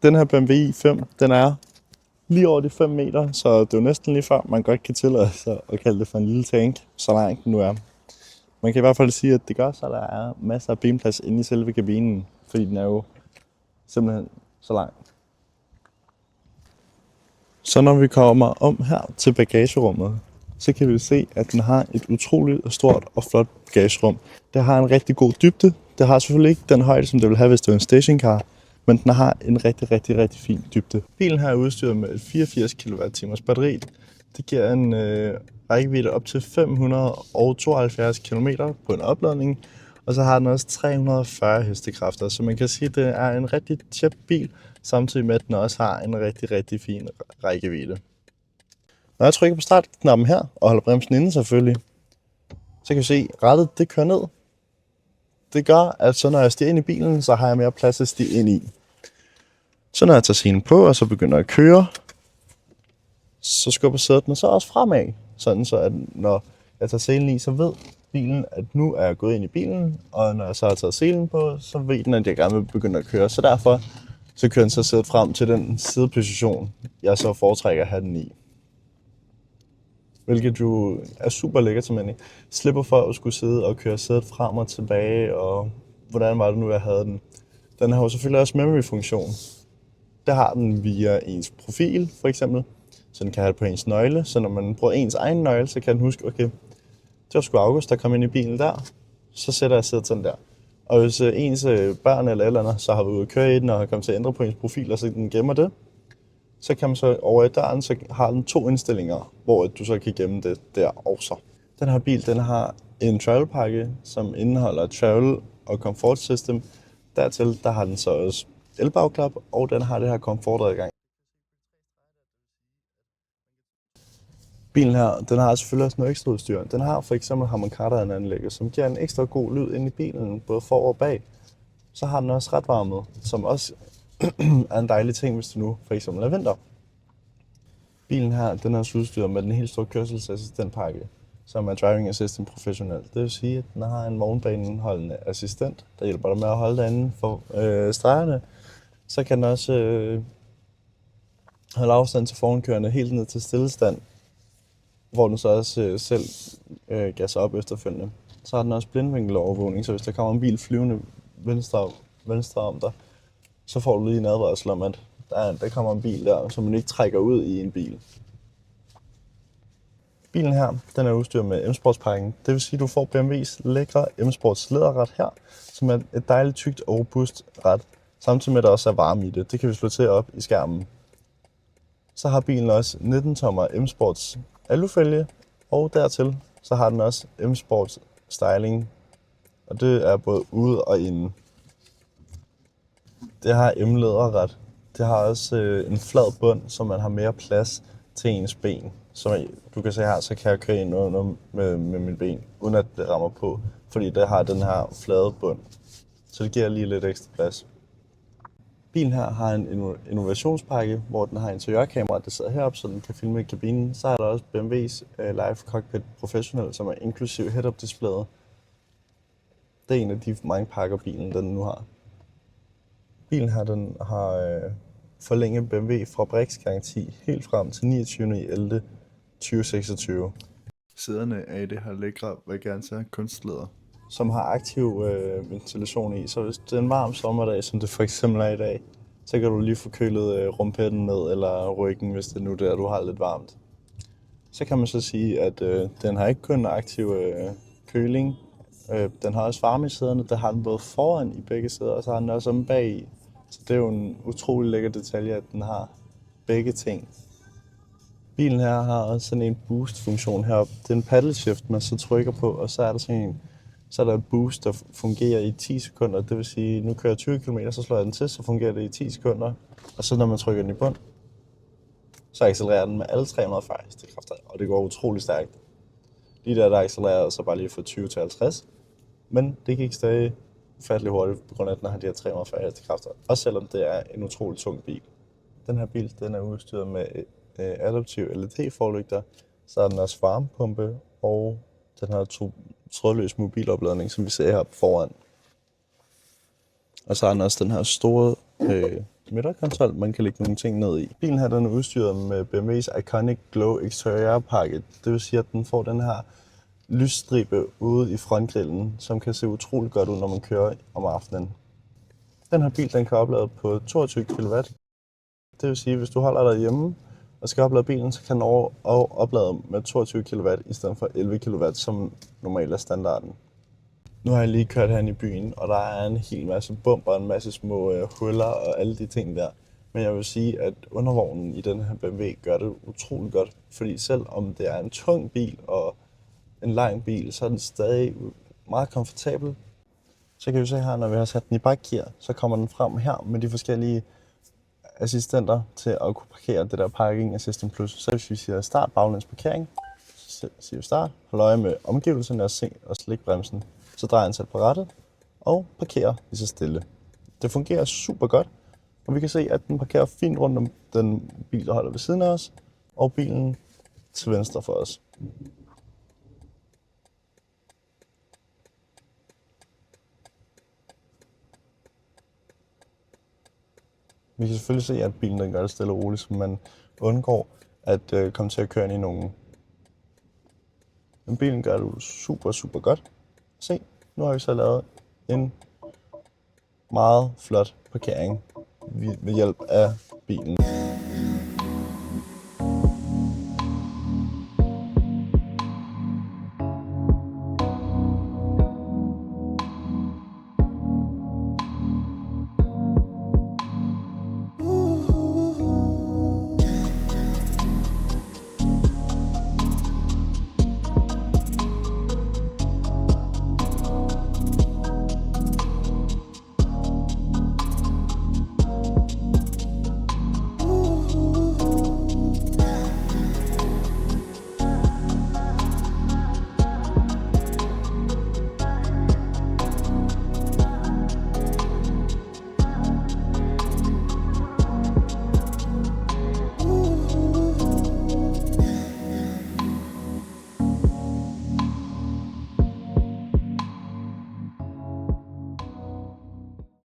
Den her BMW i5, den er lige over de 5 meter, så det er jo næsten lige før, man godt kan tillade sig at kalde det for en lille tank, så langt den nu er. Man kan i hvert fald sige, at det gør så, at der er masser af benplads inde i selve kabinen, fordi den er jo simpelthen så lang. Så når vi kommer om her til bagagerummet, så kan vi se, at den har et utroligt stort og flot bagagerum. Det har en rigtig god dybde. Det har selvfølgelig ikke den højde, som det vil have, hvis det var en stationcar, men den har en rigtig fin dybde. Bilen her er udstyret med et 84 kWh batteri. Det giver en rækkevidde op til 572 km på en opladning, og så har den også 340 hestekræfter, så man kan sige, at det er en rigtig tjep bil, samtidig med at den også har en rigtig fin rækkevidde. Når jeg trykker på startknappen her og holder bremsen inde selvfølgelig, så kan vi se, at rattet det kører ned. Det gør, at så når jeg stiger ind i bilen, så har jeg mere plads at stige ind i. Så når jeg tager selen på, og så begynder at køre, så skubber sædet mig så også fremad. Sådan så, at når jeg tager selen i, så ved bilen, at nu er jeg gået ind i bilen. Og når jeg så har taget selen på, så ved den, at jeg gerne vil begynde at køre. Så derfor så kører den så sædet frem til den sideposition, jeg så foretrækker at have den i. Hvilket jo er super lækkert, så man slipper for at skulle sidde og køre sædet frem og tilbage, og hvordan var det nu, jeg havde den. Den har jo selvfølgelig også memory-funktion. Det har den via ens profil, for eksempel. Så den kan have det på ens nøgle, så når man bruger ens egen nøgle, så kan den huske, okay, det var sgu August, der kom ind i bilen der, så sætter jeg sædet sådan der. Og hvis ens børn eller et eller andet, så har været ude at køre i den, og har kommet til at ændre på ens profil, og så den gemmer det, så kan man så over i døren, så har den 2 indstillinger, hvor du så kan gemme det der også. Den her bil, den har en travel-pakke, som indeholder travel og comfort system. Dertil, der har den så også elbagklap, og den har det her komfortadgang. Bilen her, den har selvfølgelig også noget ekstra udstyr. Den har for eksempel Harman Kardon-anlægget, som giver en ekstra god lyd ind i bilen, både for og bag. Så har den også retvarmet, som også er en dejlig ting, hvis det nu for eksempel er vinter. Bilen her, den er også udstyret med den helt store kørselsassistentpakke, som er Driving Assistant Professional. Det vil sige, at den har en vognbaneholdende assistent, der hjælper dig med at holde dig inden for stregerne. Så kan den også holde afstand til forankørende helt ned til stillestand, hvor den så også selv gasser op efterfølgende. Så har den også blindvinkelovervågning, så hvis der kommer en bil flyvende venstre om dig, så får du lige en advarsel om, at der kommer en bil der, så man ikke trækker ud i en bil. Bilen her, den er udstyret med M-Sports-pakken. Det vil sige, at du får BMW's lækre M-Sports læderret her, som er et dejligt tykt og robust ret, samtidig med at der også er varme i det. Det kan vi slå til op i skærmen. Så har bilen også 19-tommer M-Sports alufælge, og dertil så har den også M-Sports styling, og det er både ude og inde. Det har M-læderret. Det har også en flad bund, så man har mere plads til ens ben. Som du kan se her, så kan jeg køre ind under med mine ben, uden at det rammer på, fordi det har den her flade bund. Så det giver lige lidt ekstra plads. Bilen her har en innovationspakke, hvor den har interiørkamera, der sidder heroppe, så den kan filme i kabinen. Så er der også BMW's Live Cockpit Professional, som er inklusiv head-up displayet. Det er en af de mange pakker, bilen den nu har. Bilen her, den har forlænget BMW fabriksgaranti helt frem til 29.11.2026. Sæderne er i det her lækre Vaganza kunstlæder, som har aktiv ventilation i, så hvis det er en varm sommerdag, som det for eksempel er i dag, så kan du lige få kølet rumpetten ned, eller ryggen, hvis det nu er der, du har lidt varmt. Så kan man så sige, at den har ikke kun aktiv køling, den har også varme i sæderne, der har den både foran i begge sæder, og så har den også om bag i. Så det er jo en utrolig lækker detalje, at den har begge ting. Bilen her har også sådan en boost-funktion heroppe. Det er en paddle shift, man så trykker på, og så er der sådan en, så er der et boost, der fungerer i 10 sekunder. Det vil sige, nu kører jeg 20 km, så slår jeg den til, så fungerer det i 10 sekunder. Og så når man trykker den i bund, så accelererer den med alle 340 hestekræfter, og det går utrolig stærkt. Lige der accelererede så bare lige fra 20 til 50, men det gik stadig ufattelig hurtigt, på grund af, at den har de her 340 hestekræfter, også selvom det er en utrolig tung bil. Den her bil, den er udstyret med adaptiv LED-forlygter, så er den også varmepumpe, og den har trådløs mobilopladning, som vi ser her foran. Og så har den også den her store midterkonsol, man kan lægge nogle ting ned i. Bilen her den er udstyret med BMW's Iconic Glow Exterior pakke. Det vil sige, at den får den her lysstribe ude i frontgrillen, som kan se utrolig godt ud, når man kører om aftenen. Den her bil den kan oplade på 22 kW. Det vil sige, at hvis du holder dig hjemme og skal oplade bilen, så kan den oplade med 22 kW i stedet for 11 kW, som normalt er standarden. Nu har jeg lige kørt herinde i byen, og der er en hel masse bumper, en masse små huller og alle de ting der. Men jeg vil sige, at undervognen i den her BMW gør det utroligt godt. Fordi selv om det er en tung bil og en lang bil, så er den stadig meget komfortabel. Så kan vi se her, når vi har sat den i bakgear, så kommer den frem her med de forskellige assistenter til at kunne parkere det der Parking Assistant Plus. Så hvis vi siger start baglæns parkering, så siger vi start, hold øje med omgivelserne og slik bremsen. Så drejer den sig på rattet og parkerer lige så stille. Det fungerer super godt, og vi kan se, at den parkerer fint rundt om den bil, der holder ved siden af os, og bilen til venstre for os. Vi kan selvfølgelig se, at bilen den gør det stille og roligt, så man undgår at komme til at køre ind i nogen. Men bilen gør det super godt. Se, nu har vi så lavet en meget flot parkering ved hjælp af bilen.